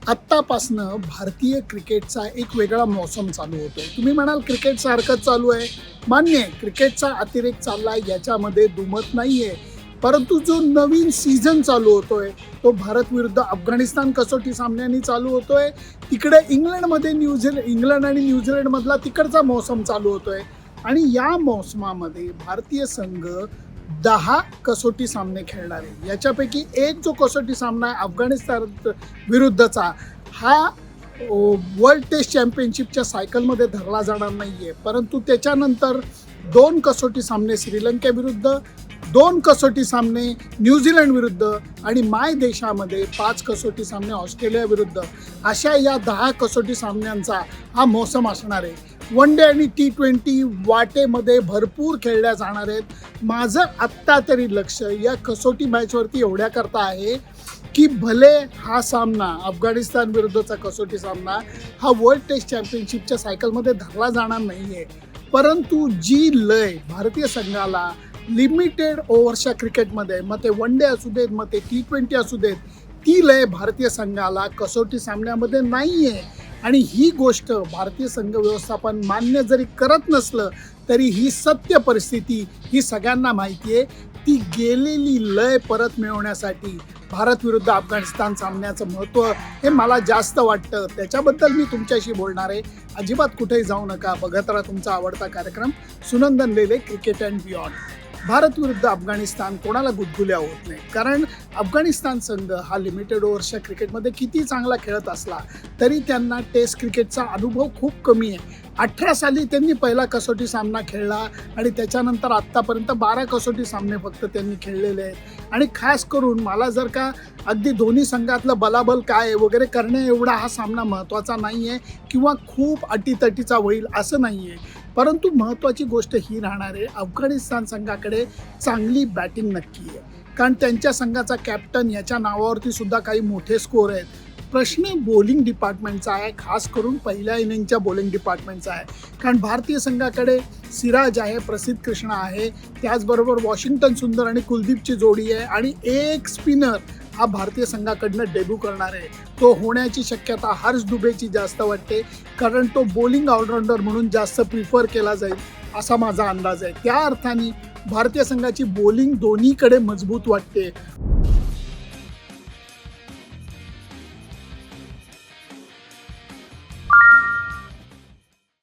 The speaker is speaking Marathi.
आत्तापासनं भारतीय क्रिकेटचा एक वेगळा मौसम चालू होतोय. तुम्ही म्हणाल क्रिकेट सारखंच चालू आहे. मान्य आहे, क्रिकेटचा अतिरेक चाललाय याच्यामध्ये दुमत नाहीये. परंतु जो नवीन सीझन चालू होतोय तो भारत विरुद्ध अफगाणिस्तान कसोटी सामन्यांनी चालू होतोय. तिकडे इंग्लंड आणि न्यूझीलंडमधला तिकडचा मौसम चालू होतोय आणि या मोसमामध्ये भारतीय संघ 10 कसोटी सामने खेळणार आहे. याच्यापैकी एक जो कसोटी सामना आहे अफगाणिस्तान विरुद्धचा हा वर्ल्ड टेस्ट चॅम्पियनशिपच्या सायकलमध्ये धरला जाणार नाहीये. परंतु त्याच्यानंतर 2 कसोटी सामने श्रीलंकेविरुद्ध, 2 कसोटी सामने न्यूझीलंड विरुद्ध आणि माय देशामध्ये 5 कसोटी सामने ऑस्ट्रेलिया विरुद्ध अशा या 10 कसोटी सामन्यांचा हा मोसम असणार आहे. वन डे आणि T20 वाटेमध्ये भरपूर खेळल्या जाणार आहेत. माझं आत्ता तरी लक्ष या कसोटी मॅचवरती एवढ्या करता आहे की भले हा सामना अफगाणिस्तान विरुद्धचा कसोटी सामना हा वर्ल्ड टेस्ट चॅम्पियनशिपच्या सायकलमध्ये धरला जाणार नाही आहे, परंतु जी लय भारतीय संघाला लिमिटेड ओव्हर्सच्या क्रिकेटमध्ये, मग ते वन डे असू देत, मग ते T20 असू देत, ती लय भारतीय संघाला कसोटी सामन्यामध्ये नाही आहे. आणि ही गोष्ट भारतीय संघ व्यवस्थापन मान्य जरी करत नसलं तरी ही सत्य परिस्थिती ही सगळ्यांना माहिती आहे. ती गेलेली लय परत मिळवण्यासाठी भारत विरुद्ध अफगाणिस्तान सामन्याचं महत्त्व हे मला जास्त वाटतं. त्याच्याबद्दल मी तुमच्याशी बोलणार आहे. अजिबात कुठेही जाऊ नका. बघत राहा तुमचा आवडता कार्यक्रम सुनंदन लेले क्रिकेट अँड बियॉन्ड. भारत विरुद्ध अफगाणिस्तान कोणाला गुदगुल्या होत नाही, कारण अफगाणिस्तान संघ हा लिमिटेड ओव्हर्सच्या क्रिकेटमध्ये किती चांगला खेळत असला तरी त्यांना टेस्ट क्रिकेटचा अनुभव खूप कमी आहे. 18 साली त्यांनी पहिला कसोटी सामना खेळला आणि त्याच्यानंतर आत्तापर्यंत 12 कसोटी सामने फक्त त्यांनी खेळलेले आहेत. आणि खास करून मला जर का अगदी दोन्ही संघातलं बलाबल काय वगैरे करण्या एवढा हा सामना महत्त्वाचा नाही आहे किंवा खूप अटीतटीचा होईल असं नाही आहे. परंतु महत्त्वाची गोष्ट ही राहणार आहे, अफगाणिस्तान संघाकडे चांगली बॅटिंग नक्की आहे, कारण त्यांच्या संघाचा कॅप्टन याच्या नावावरती सुद्धा काही मोठे स्कोर आहेत. प्रश्न बॉलिंग डिपार्टमेंटचा आहे, खास करून पहिल्या इनिंगच्या बॉलिंग डिपार्टमेंटचा आहे. कारण भारतीय संघाकडे सिराज आहे, प्रसिद्ध कृष्णा आहे, त्याचबरोबर वॉशिंग्टन सुंदर आणि कुलदीपची जोडी आहे आणि एक स्पिनर हा भारतीय संघाकडनं डेब्यू करणार आहे. तो होण्याची शक्यता हर्ष दुबेची जास्त वाटते, कारण तो बॉलिंग ऑलराऊंडर म्हणून जास्त प्रिफर केला जाईल असा माझा अंदाज आहे. त्या अर्थाने भारतीय संघाची बॉलिंग दोन्हीकडे मजबूत वाटते.